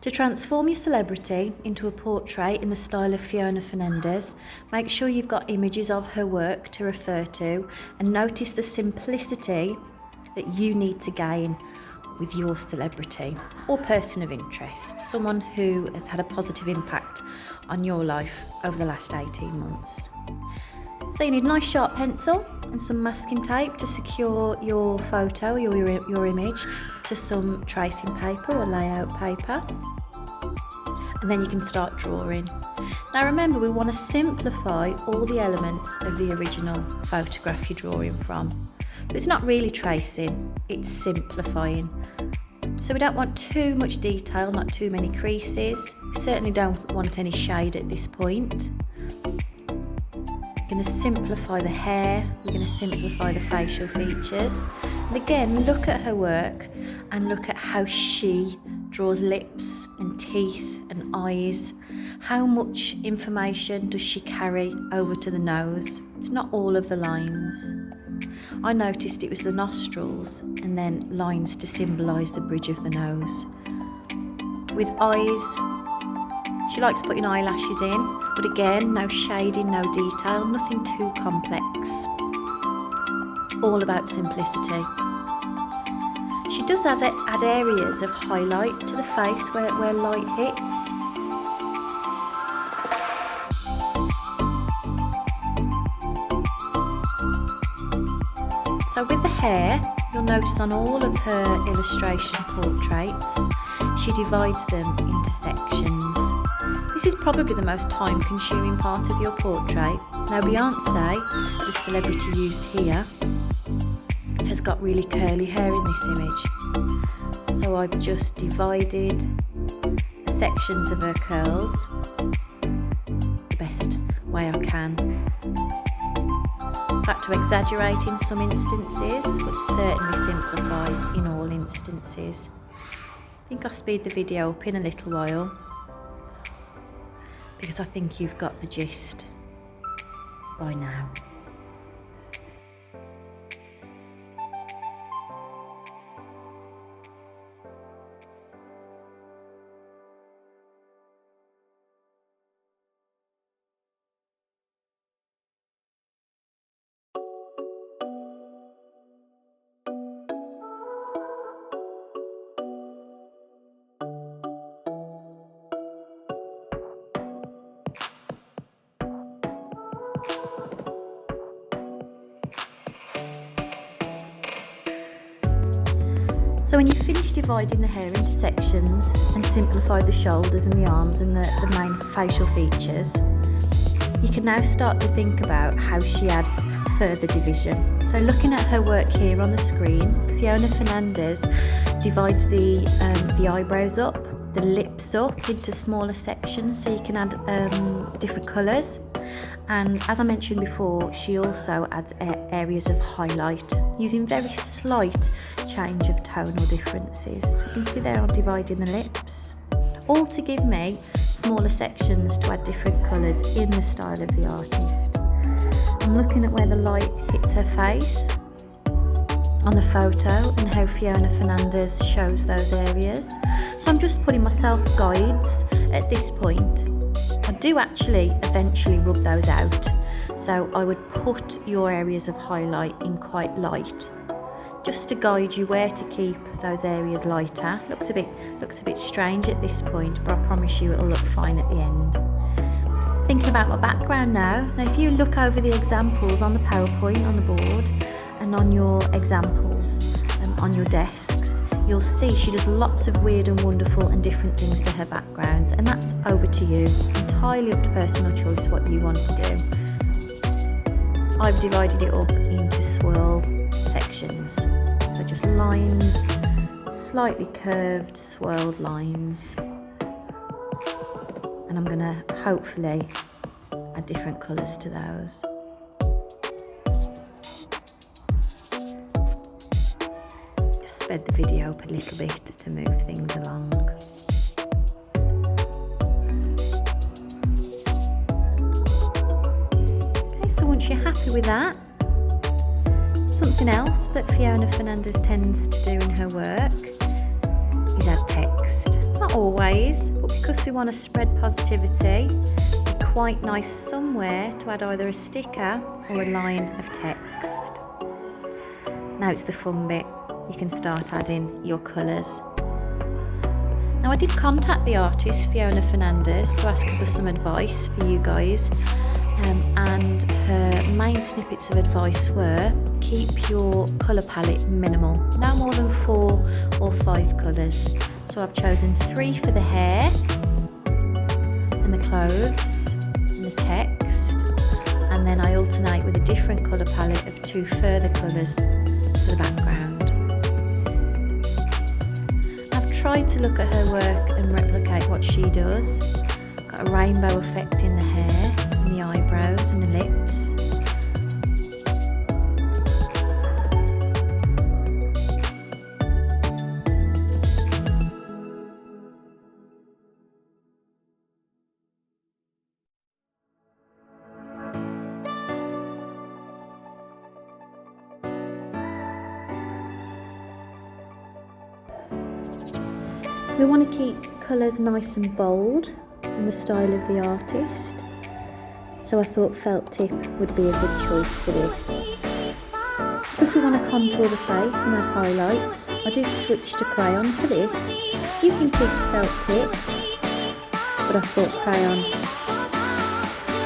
To transform your celebrity into a portrait in the style of Fiona Fernandes, make sure you've got images of her work to refer to and notice the simplicity that you need to gain with your celebrity or person of interest, someone who has had a positive impact on your life over the last 18 months. So you need a nice sharp pencil and some masking tape to secure your photo, your image, to some tracing paper or layout paper. And then you can start drawing. Now remember, we want to simplify all the elements of the original photograph you're drawing from. But it's not really tracing, it's simplifying. So we don't want too much detail, not too many creases. We certainly don't want any shade at this point. We're going to simplify the hair, we're going to simplify the facial features. And again, look at her work and look at how she draws lips and teeth and eyes. How much information does she carry over to the nose? It's not all of the lines. I noticed it was the nostrils and then lines to symbolise the bridge of the nose. With eyes, she likes putting eyelashes in, but again, no shading, no detail, nothing too complex. All about simplicity. She does add areas of highlight to the face where light hits. So with the hair, you'll notice on all of her illustration portraits, she divides them into sections. This is probably the most time-consuming part of your portrait. Now Beyonce, the celebrity used here, has got really curly hair in this image. So I've just divided the sections of her curls the best way I can. I've had to exaggerate in some instances, but certainly simplify in all instances. I think I'll speed the video up in a little while because I think you've got the gist by now. So when you finish dividing the hair into sections and simplify the shoulders and the arms and the main facial features, you can now start to think about how she adds further division. So looking at her work here on the screen, Fiona Fernandes divides the eyebrows up, the lips up into smaller sections so you can add different colours. And as I mentioned before, she also adds areas of highlight using very slight change of tonal differences. You can see there I'm dividing the lips, all to give me smaller sections to add different colours in the style of the artist. I'm looking at where the light hits her face on the photo and how Fiona Fernandes shows those areas. So I'm just putting myself guides at this point. I do actually eventually rub those out, so I would put your areas of highlight in quite light, just to guide you where to keep those areas lighter. Looks a bit strange at this point, but I promise you it'll look fine at the end. Thinking about my background now. Now if you look over the examples on the PowerPoint on the board and on your examples on your desks, you'll see she does lots of weird and wonderful and different things to her backgrounds, and that's over to you. Entirely up to personal choice what you want to do. I've divided it up into swirl sections, so just lines, slightly curved swirled lines, and I'm going to hopefully add different colours to those. Just sped the video up a little bit to move things along. Okay, so once you're happy with that, something else that Fiona Fernandes tends to do in her work is add text. Not always, but because we want to spread positivity, it's quite nice somewhere to add either a sticker or a line of text. Now it's the fun bit. You can start adding your colours. Now I did contact the artist Fiona Fernandes to ask her for some advice for you guys, and her main snippets of advice were: keep your colour palette minimal, no more than 4 or 5 colours. So I've chosen 3 for the hair and the clothes and the text, and then I alternate with a different colour palette of 2 further colours for the background. Tried to look at her work and replicate what she does. Got a rainbow effect in the hair, and the eyebrows and the lips. We want to keep colours nice and bold in the style of the artist, so I thought felt tip would be a good choice for this. Because we want to contour the face and add highlights, I do switch to crayon for this. You can keep felt tip, but I thought crayon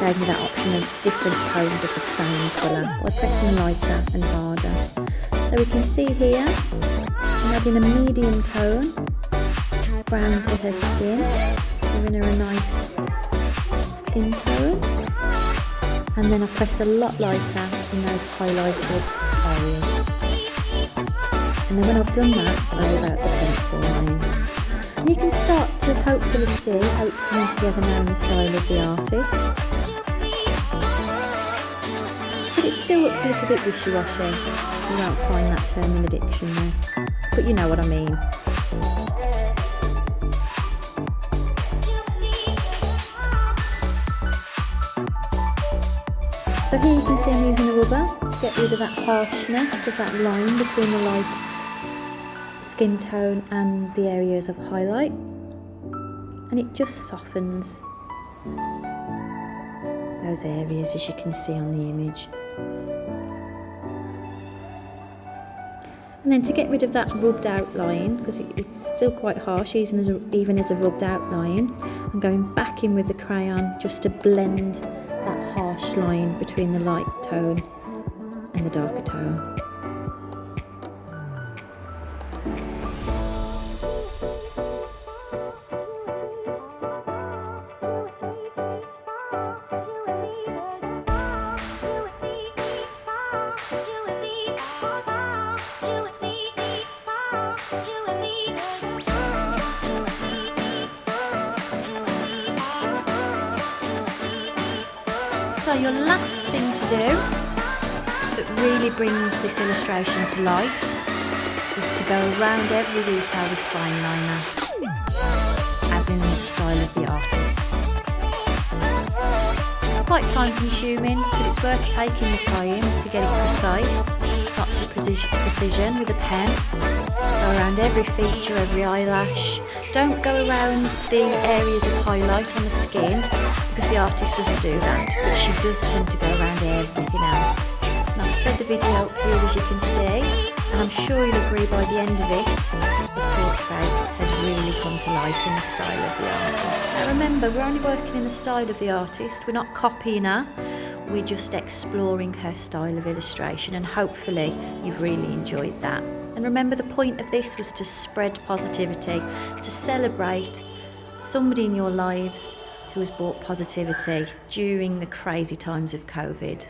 gave me that option of different tones of the same colour by pressing lighter and harder. So we can see here, I'm adding a medium tone brown to her skin, giving her a nice skin tone, and then I press a lot lighter in those highlighted areas. And then when I've done that, I leave out the pencil line. And you can start to hopefully see how it's coming together now in the style of the artist. But it still looks a little bit wishy-washy. You won't find that term in the dictionary, but you know what I mean. So here you can see I'm using a rubber to get rid of that harshness of that line between the light skin tone and the areas of highlight, and it just softens those areas, as you can see on the image. And then to get rid of that rubbed out line, because it's still quite harsh even as a rubbed out line, I'm going back in with the crayon just to blend that harsh line between the light tone and the darker tone. So your last thing to do that really brings this illustration to life is to go around every detail with fine liner, as in the style of the artist. Quite time consuming, but it's worth taking the time to get it precise, lots of precision with a pen. Go around every feature, every eyelash. Don't go around the areas of highlight on the skin, because the artist doesn't do that, but she does tend to go around everything else. And I've spread the video up here, as you can see, and I'm sure you'll agree by the end of it, the portrait has really come to life in the style of the artist. Now remember, we're only working in the style of the artist, we're not copying her, we're just exploring her style of illustration, and hopefully you've really enjoyed that. And remember, the point of this was to spread positivity, to celebrate somebody in your lives who has brought positivity during the crazy times of COVID.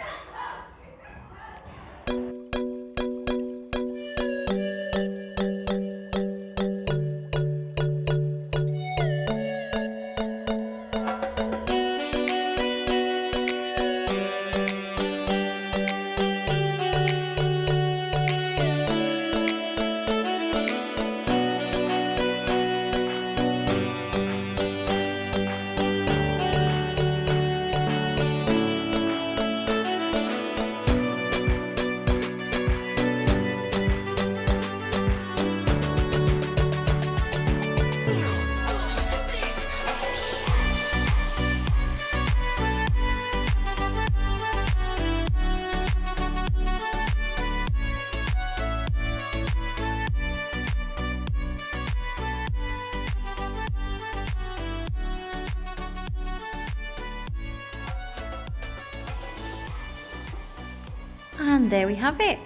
And there we have it,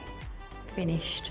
finished.